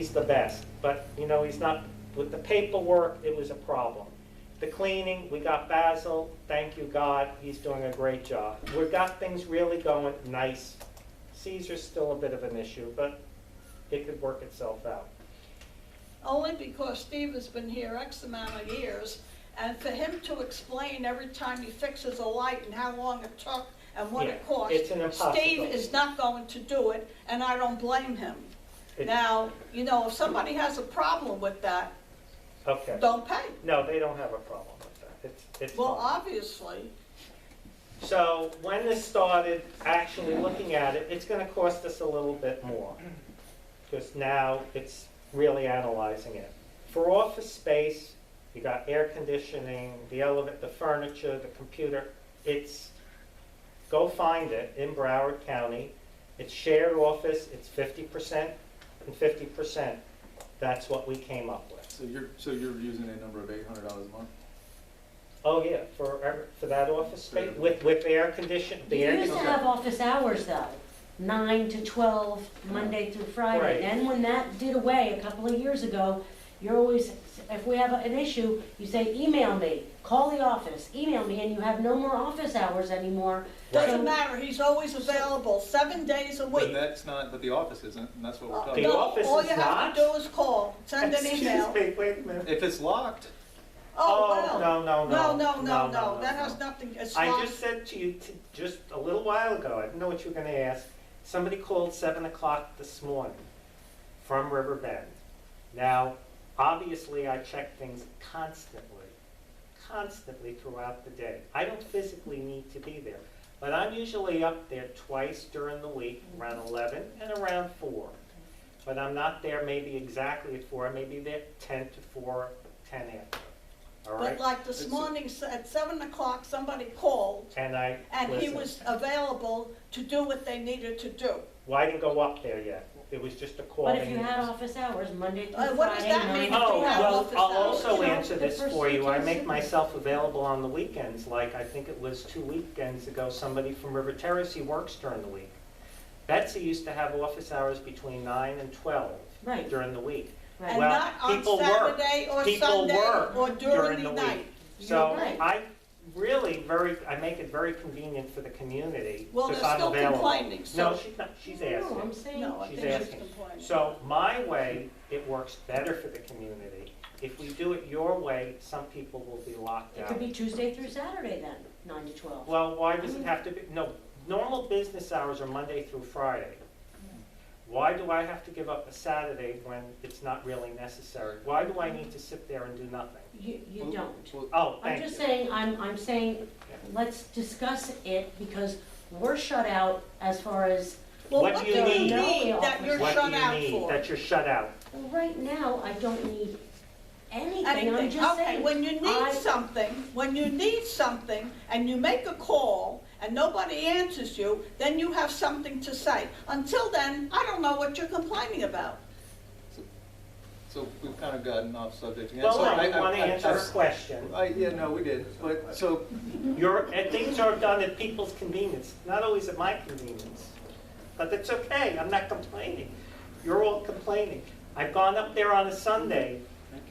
he's the best, but, you know, he's not, with the paperwork, it was a problem. The cleaning, we got Basil, thank you God, he's doing a great job. We've got things really going nice. Caesar's still a bit of an issue, but it could work itself out. Only because Steve has been here X amount of years, and for him to explain every time he fixes a light and how long it took and what it cost, it's an impossibility. Steve is not going to do it, and I don't blame him. Now, you know, if somebody has a problem with that, Okay. don't pay. No, they don't have a problem with that. It's Well, fine. obviously, So when this started, actually looking at it, it's going to cost us a little bit more because now it's really analyzing it. For office space, you got air conditioning, the elevator, the furniture, the computer. It's, go find it in Broward County. It's shared office, it's 50% and 50%. That's what we came up with. So you're using a number of $800 a month? Oh yeah, for that office space with air conditioning. You used to have office hours though, 9 to 12, Monday through Friday. Right. Then when that did away a couple of years ago, you're always, if we have an issue, you say, email me, call the office, email me, and you have no more office hours anymore. doesn't matter, he's always available, 7 days a But week. that's not, but the office isn't, and that's what we're talking The about. office All is you have not? to do is call, send an email. Excuse me, wait a minute. If it's locked, Oh, well. No, That has nothing, it's I not. just said to you just a little while ago, I didn't know what you were going to ask. Somebody called 7 o'clock this morning from Riverbend. Now, obviously, I check things constantly throughout the day. I don't physically need to be there, but I'm usually up there twice during the week, around 11 and around 4. But I'm not there maybe exactly at 4, I may be there 10 to 4, 10 after. All right? But like this morning, at 7 o'clock, somebody called, And and he listened. was available to do what they needed to do. Well, I didn't go up there yet. It was just a call. But if you had office hours, Monday through Friday. What does that mean? 9 to Oh, you have 12. well, office I'll hours, also you know, answer the this for you. I procedures. make myself available on the weekends, like I think it was 2 weekends ago, somebody from River Terrace, he works during the week. Betsy used to have office hours between 9 and 12 Right. during the week. Right. And Well, not on people work. Saturday or People Sunday work or during the week. night. So You're right. I make it very convenient for the community Well, because they're I'm still available. complaining, so. No, she's not, she's No, asking. I'm saying, No, I She's think she's asking. complaining. So my way, it works better for the community. If we do it your way, some people will be locked it out. could be Tuesday through Saturday then, 9 to 12. Well, why does it have to be, no, normal business hours are Monday through Friday. Why do I have to give up a Saturday when it's not really necessary? Why do I need to sit there and do nothing? You don't. well, Oh, I'm thank just you. saying, I'm saying, let's discuss it because we're shut out as far as, Well, What what do do you you need? need that you're What shut do you out need for? that you're shut out? well, right now, I don't need anything. I'm Anything, just okay, saying. when you need something, and you make a call, and nobody answers you, then you have something to say. Until then, I don't know what you're complaining about. so we've kind of gotten off subject again. Well, So no, I want to answer a question. Yeah, no, we did, but, so, And things are done at people's convenience, not always at my convenience. But that's okay, I'm not complaining. You're all complaining. I've gone up there on a Sunday.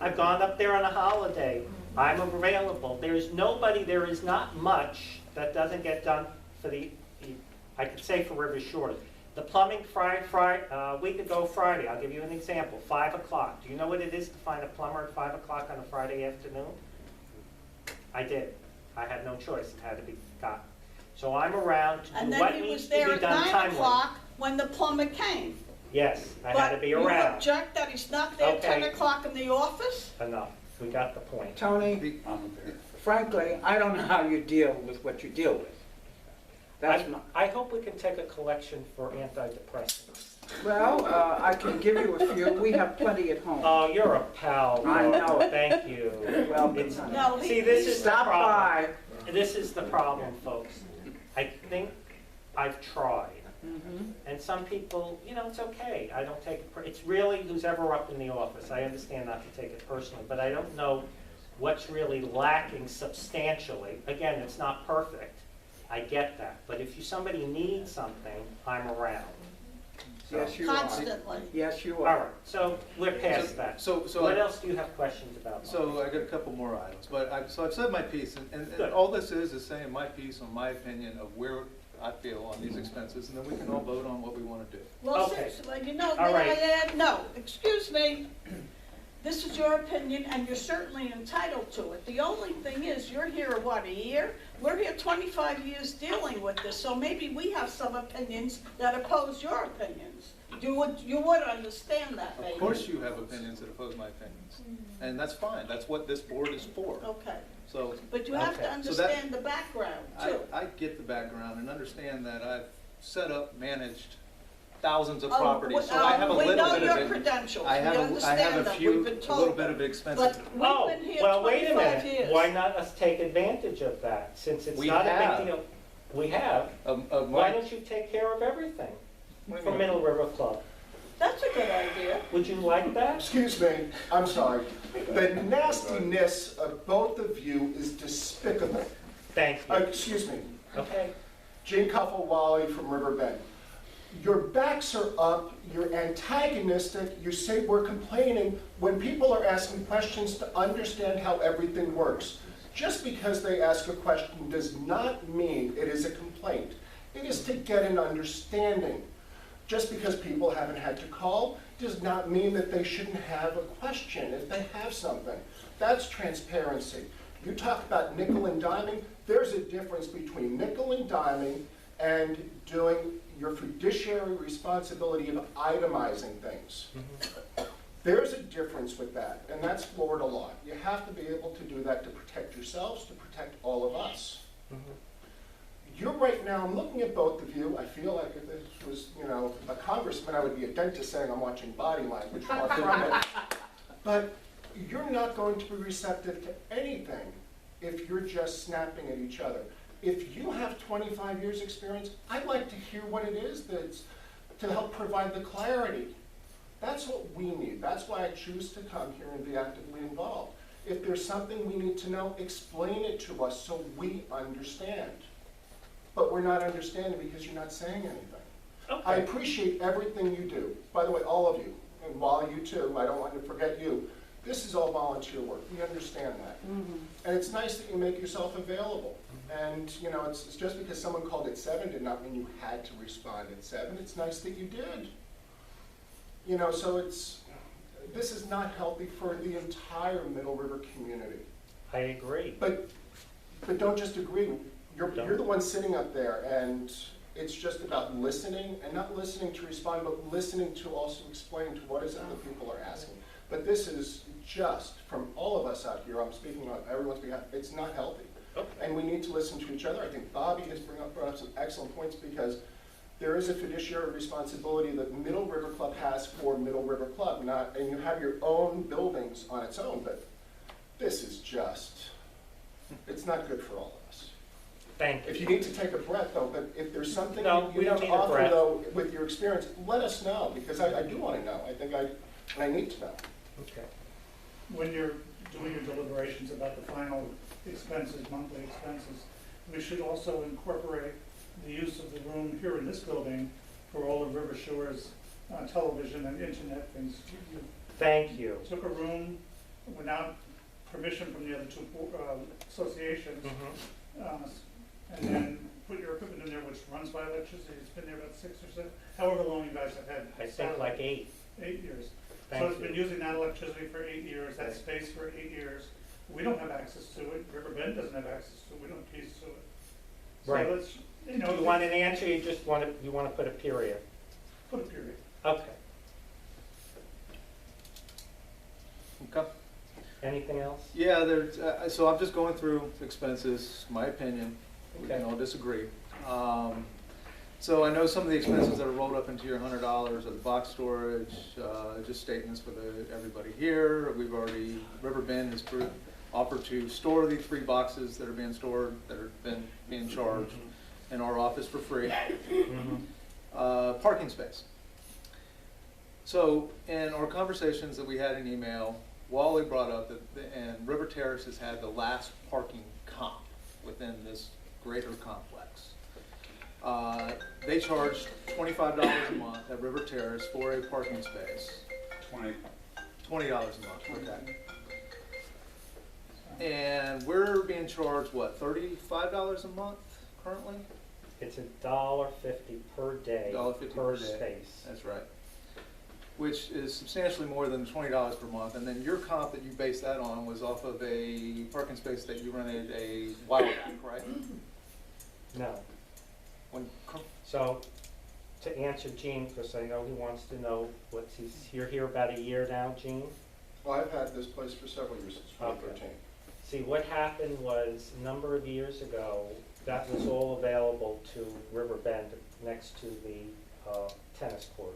I've gone up there on a holiday. I'm available. There is not much that doesn't get done for I could say for River Shores. The plumbing week ago Friday, I'll give you an example, 5 o'clock. Do you know what it is to find a plumber at 5 o'clock on a Friday afternoon? I did. I had no choice. It had to be got. So I'm around to And do what then he needs was to be there done at 9 timely. o'clock when the plumber came. Yes, I had to be But you around. object that he's not there at 10 Okay. o'clock in the office? Enough. We got the point. Tony, frankly, I don't know how you deal with what you deal with. That's my, I hope we can take a collection for antidepressants. well, I can give you a few. We have plenty at home. Oh, you're a pal. I know it. Thank you. Well, It's- No, See, this is the Stop problem. by. This is the problem, folks. I think I've tried. Mhm. And some people, it's okay. I don't take it, it's really who's ever up in the office. I understand not to take it personally, but I don't know what's really lacking substantially. Again, it's not perfect. I get that. But if somebody needs something, I'm around. So- Yes, you are. Constantly. Yes, you All are. right, so we're past that. So What I- else do you have questions about? So I got a couple more items, but so I've said my piece, and Good. all this is saying my piece on my opinion of where I feel on these expenses, and then we can all vote on what we want to do. Well, Okay. since, well, you know, All may right. I add, no, excuse me, this is your opinion, and you're certainly entitled to it. The only thing is, you're here, what, a year? We're here 25 years dealing with this, so maybe we have some opinions that oppose your opinions. You would understand that, maybe. Of course you have opinions that oppose my opinions, and that's fine, that's what this board is for. Okay, So but you have Okay. to So that- understand the background, too. I get the background and understand that I've set up, managed thousands of Oh, properties, so I have a we little know bit your of it. credentials, we I have understand a them, few, we've been a told little bit of them. expenses. But Oh, we've been here well, wait a 25 minute. years. Why not us take advantage of that, since it's We not a have. big deal? We have. Of Why my, don't you take care of everything what do for you mean? Middle River Club? That's a good idea. Would you like that? Excuse me, I'm sorry. The nastiness of both of you is despicable. Thank you. Excuse me, Okay. Gene Cuffle-Wally from Riverbend. Your backs are up, you're antagonistic, you say we're complaining when people are asking questions to understand how everything works. Just because they ask a question does not mean it is a complaint. It is to get an understanding. Just because people haven't had to call does not mean that they shouldn't have a question if they have something. That's transparency. You talk about nickel and diming, there's a difference between nickel and diming and doing your fiduciary responsibility of itemizing things. There's a difference with that, and that's Florida law. You have to be able to do that to protect yourselves, to protect all of us. You're right now, I'm looking at both of you, I feel like if this was, a congressman, I would be a dentist saying I'm watching body language, far from it. But you're not going to be receptive to anything if you're just snapping at each other. If you have 25 years' experience, I'd like to hear what it is that's to help provide the clarity. That's what we need. That's why I choose to come here and be actively involved. If there's something we need to know, explain it to us so we understand. But we're not understanding because you're not saying anything. I Okay. appreciate everything you do. By the way, all of you, and while you too, I don't want to forget you, this is all volunteer work. We understand that. And it's nice that you make yourself available. And, it's just because someone called at 7 did not mean you had to respond at 7. It's nice that you did. So this is not healthy for the entire Middle River community. I agree. But don't just agree. You're the one sitting up there, and it's just about listening, and not listening to respond, but listening to also explain to what is it that people are asking. But this is just, from all of us out here, I'm speaking on everyone's behalf, it's not healthy. Okay. And we need to listen to each other. I think Bobby has brought up some excellent points, because there is a fiduciary responsibility that Middle River Club has for Middle River Club, and you have your own buildings on its own, but this is just, it's not good for all of us. Thank you. If you need to take a breath, though, but if there's something No, you we need don't to need a offer, breath. though, with your experience, let us know, because I do want to know. I need to know. Okay. When you're doing your deliberations about the final expenses, monthly expenses, we should also incorporate the use of the room here in this building for all of River Shore's television and internet things. You Thank you. took a room without permission from the other two associations, and then put your equipment in there, which runs by electricity. It's been there about 6 or 7, however long you guys have had. I think like 8. 8 years. Thank So it's you. been using that electricity for 8 years, that space for 8 years. We don't have access to it, Riverbend doesn't have access to it, we don't have keys to it. So Right. let's, Do you want an answer, you just want to put a period? put a period. Okay. Okay. Anything else? Yeah, so I'm just going through expenses, my opinion, we can Okay. all disagree. So I know some of the expenses that are rolled up into your $100 of the box storage, just statements for everybody here. We've already, Riverbend has offered to store the 3 boxes that are being stored, that are being charged in our office for free. Parking space. So in our conversations that we had in email, Wally brought up and River Terrace has had the last parking comp within this greater complex. They charge $25 a month at River Terrace for a parking space. $20 a month, okay. And we're being charged, what, $35 a month currently? It's $1.50 per day. $1.50 per per day. space. That's right. Which is substantially more than $20 per month. And then your comp that you based that on was off of a parking space that you rented a while back, right? No. When, So, to answer Gene, because I know he wants to know you're here about a year now, Gene? Well, I've had this place for several years, since 2013. See, what happened was, a number of years ago, that was all available to Riverbend next to the tennis court.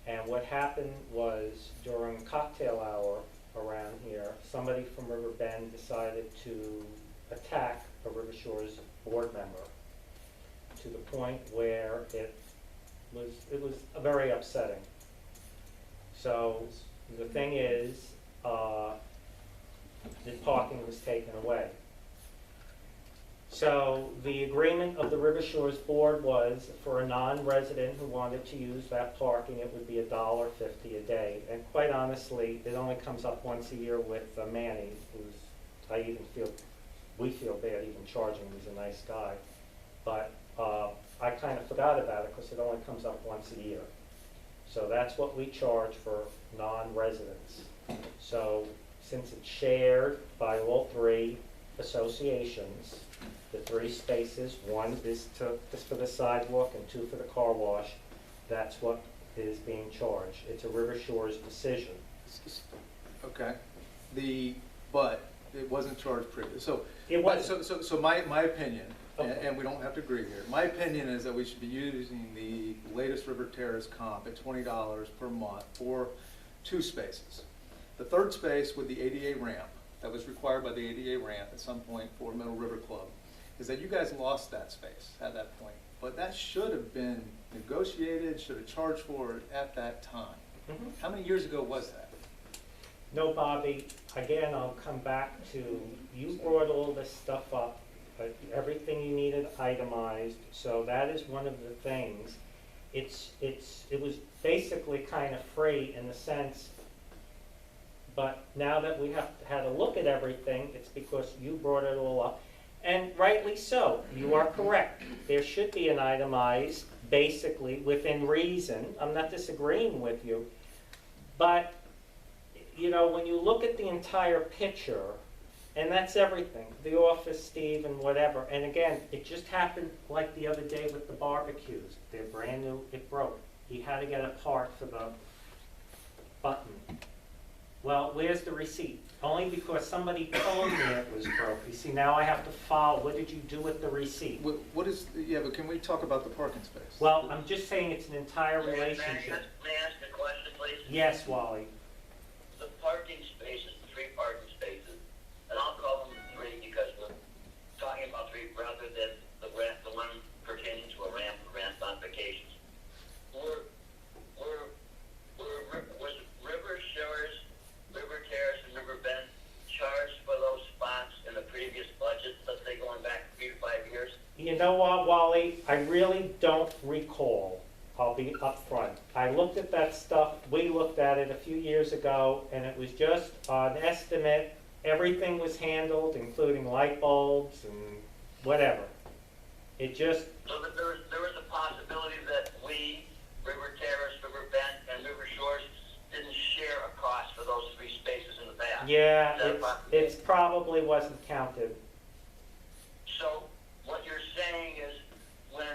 And what happened was, during cocktail hour around here, somebody from Riverbend decided to attack a River Shores board member to the point where it was very upsetting. So the thing is, the parking was taken away. So the agreement of the River Shores Board was for a non-resident who wanted to use that parking, it would be $1.50 a day. And quite honestly, it only comes up once a year with Manny, we feel bad even charging, he's a nice guy. But I kind of forgot about it because it only comes up once a year. So that's what we charge for non-residents. So since it's shared by all three associations, the 3 spaces, 1 is for the sidewalk and 2 for the car wash, that's what is being charged. It's a River Shores decision. okay. But it wasn't charged previously. So, It wasn't. so my opinion, Okay. and we don't have to agree here. My opinion is that we should be using the latest River Terrace comp at $20 per month for 2 spaces. The 3rd space with the ADA ramp, that was required by the ADA ramp at some point for Middle River Club, is that you guys lost that space at that point. But that should have been negotiated, should have charged for it at that time. Mhm. How many years ago was that? No, Bobby, again, I'll come back to, you brought all this stuff up, but everything you needed itemized, so that is one of the things. It was basically kind of free in the sense, but now that we have had a look at everything, it's because you brought it all up. And rightly so, you are correct. There should be an itemized, basically, within reason. I'm not disagreeing with you. But, you know, when you look at the entire picture, and that's everything, the office, Steve, and whatever, and again, it just happened like the other day with the barbecues. They're brand new, it broke. He had to get a part for the button. Well, where's the receipt? Only because somebody told me it was broke. You see, now I have to file, what did you do with the receipt? What is, yeah, but can we talk about the parking space? Well, I'm just saying it's an entire relationship. May I ask a question, please? Yes, Wally. The parking spaces, the 3 parking spaces, and I'll call them 3 because we're talking about 3 rather than the one pertaining to a ramp on vacations. Was River Shores, River Terrace, and River Bend charged for those spots in the previous budget, let's say going back 3 to 5 years? You know what, Wally? I really don't recall. I'll be upfront. I looked at that stuff, we looked at it a few years ago, and it was just an estimate. Everything was handled, including light bulbs and whatever. It just, So that there was a possibility that we, River Terrace, River Bend, and River Shores didn't share a cost for those 3 spaces in the back. yeah, Is that a possibility? it's probably wasn't counted. So what you're saying is when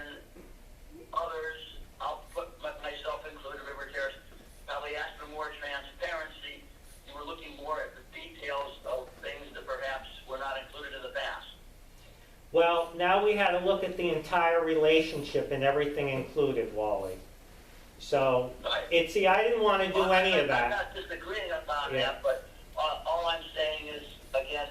others, I'll put myself included, River Terrace, probably asked for more transparency, you were looking more at the details of things that perhaps were not included in the past. Well, now we had to look at the entire relationship and everything included, Wally. So, Right. see, I didn't want to do Well, any of I'm that. not disagreeing about Yeah. that, but all I'm saying is, again,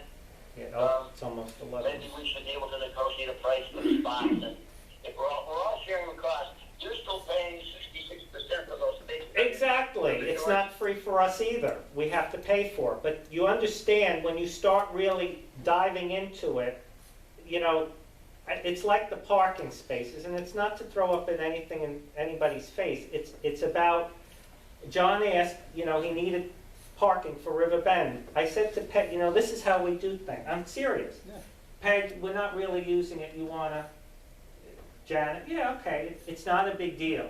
Yeah, oh, it's almost 11. maybe we should be able to negotiate a price for the spots, and if we're all sharing the cost, you're still paying 66% of those spaces. Exactly. It's not free for us either. We have to pay for it. But you understand, when you start really diving into it, you know, it's like the parking spaces, and it's not to throw up at anything in anybody's face. It's about, John asked, he needed parking for River Bend. I said to Peg, this is how we do things. I'm serious. Yeah. Peg, we're not really using it. You wanna, Janet? Yeah, okay. It's not a big deal.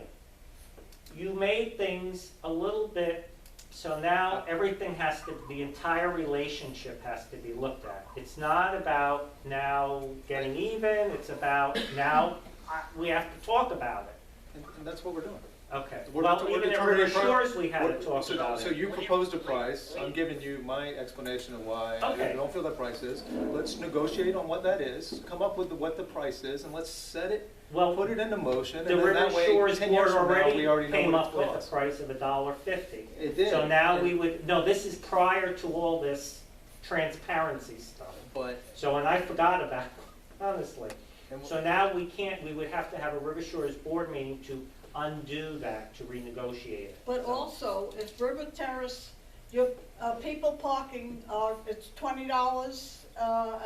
You made things a little bit, so now everything has to, the entire relationship has to be looked at. It's not about now getting even, it's about now we have to talk about it. And that's what we're doing. Okay, We're well, det- we're even at determining River Shores, we had to talk So- about So it. you proposed a price, I'm giving you my explanation of why I Okay. don't feel that price is. Let's negotiate on what that is, come up with what the price is, and let's set it, Well, put it into motion, and the then River that way, Shores 10 Board years from now, we already already know came what up it with a costs. price of $1.50. It did. So now and- we would, no, this is prior to all this transparency stuff. But, So, and I forgot about it, honestly. and So now we can't, we would have to have a River Shores board meeting to undo that, to renegotiate it. But also, if River Terrace, your, people parking, it's $20,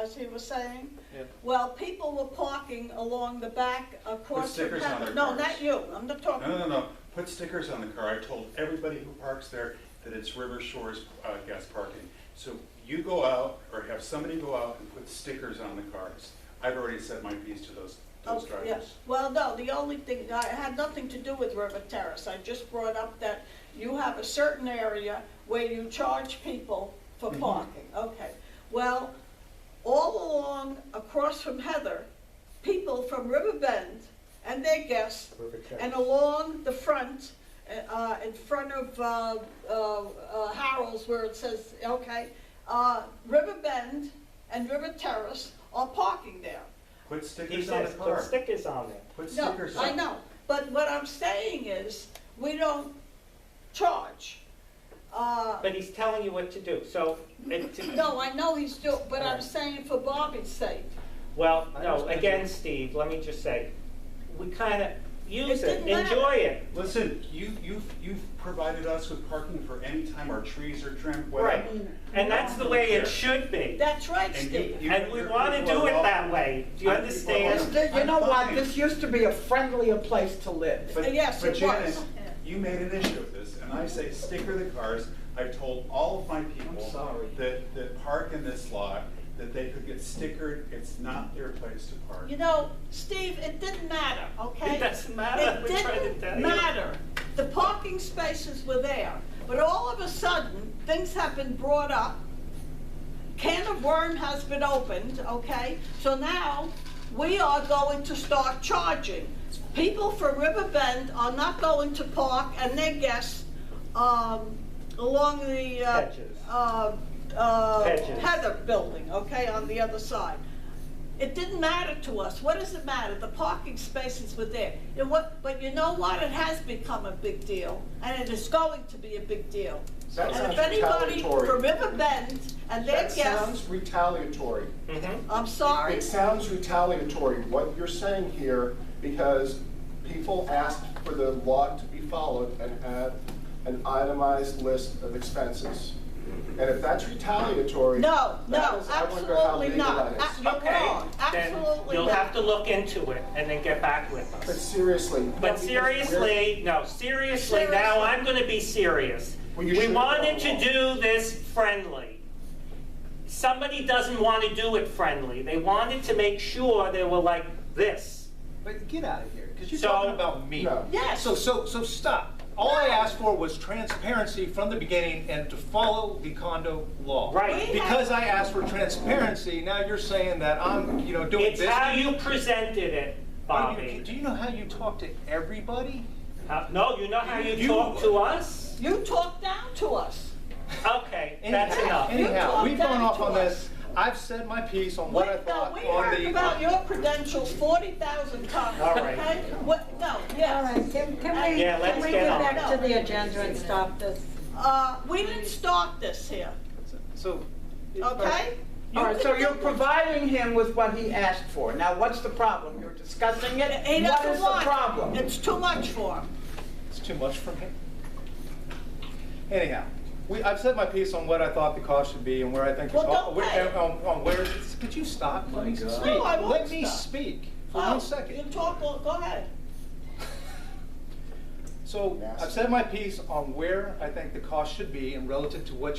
as he was saying. Yeah. Well, people were parking along the back across from stickers on Heather. their No, cars. not you, I'm not talking. No. Put stickers on the car. I told everybody who parks there that it's River Shores guest parking. So you go out, or have somebody go out and put stickers on the cars. I've already said my piece to those Okay, drivers. yeah. Well, no, the only thing, I had nothing to do with River Terrace. I just brought up that you have a certain area where you charge people for parking. Okay. Well, all along, across from Heather, people from River Bend and their guests, and along the front, in front of Harold's where it says, okay, River Bend and River Terrace are parking there. Put He stickers on the says, put car. stickers on there. Put No, stickers on. I know, but what I'm saying is, we don't charge. But he's telling you what to do, so, No, I know he's doing, but I'm saying for Bobby's sake. well, I no, understand. again, Steve, let me just say, we kind of use It it, didn't matter. enjoy it. Listen, you've provided us with parking for any time our trees are trimmed, whatever. Right, and that's the way it should be. That's right, And Steve. And we want to do it that way, do you understand? You know what, fine. this used to be a friendlier place to live. Yes, it Janet, was. you made an issue of this, and I say sticker the cars. I've told all of my people I'm sorry. that park in this lot, that they could get stickered. It's not their place to park. You know, Steve, it didn't matter, okay? It doesn't matter, It we're trying to tell didn't you. matter. The parking spaces were there, but all of a sudden, things have been brought up. Can of worm has been opened, okay? So now, we are going to start charging. People from River Bend are not going to park, and their guests, along the, Hedges. Hedges. Heather building, okay, on the other side. It didn't matter to us. What does it matter? The parking spaces were there. But you know what? It has become a big deal, and it is going to be a big deal. That And sounds if anybody retaliatory. from River Bend and their That guests, sounds retaliatory. Mhm. I'm sorry, It sounds retaliatory, what you're saying here, because people asked for the law to be followed and have an itemized list of expenses. And if that's retaliatory, no, that no, is- I wonder how absolutely legal not. that is. You're Okay, wrong, then absolutely you'll not. have to look into it and then get back with But us. seriously. But seriously, no, seriously, now Seriously. I'm gonna be serious. Well, you We should wanted follow to do this friendly. Somebody doesn't want to do it friendly. They wanted to make sure they were like this. but get out of here, because you're So- talking about me. No. Yes. So stop. All I asked for was transparency from the beginning and to follow the condo law. Right. Because I asked for transparency, now you're saying that I'm, doing It's this. how you presented it, Bobby. Do you know how you talk to everybody? No, you know how you You- talk to us? You talk down to us. Okay, that's enough. Anyhow, talk we've gone down off to on us. this. I've said my piece on what I thought We on heard the. about your credentials 40,000 times, All right. okay? What, no, yes. All right, can we, Yeah, let's can we get get on. back to the agenda and stop this? We didn't start this here, So. okay? All right, so can you're do- providing him with what he asked for. Now, what's the problem? You're discussing it? He What doesn't is the want it. problem? It's too much for him. It's too much for me. Anyhow, I've said my piece on what I thought the cost should be and where I think, Well, don't pay. on where, could you stop? Let me speak. No, I won't Let me stop. speak for Oh, 1 second. you talk, well, go ahead. So I've said my piece on where I think the cost should be and relative to what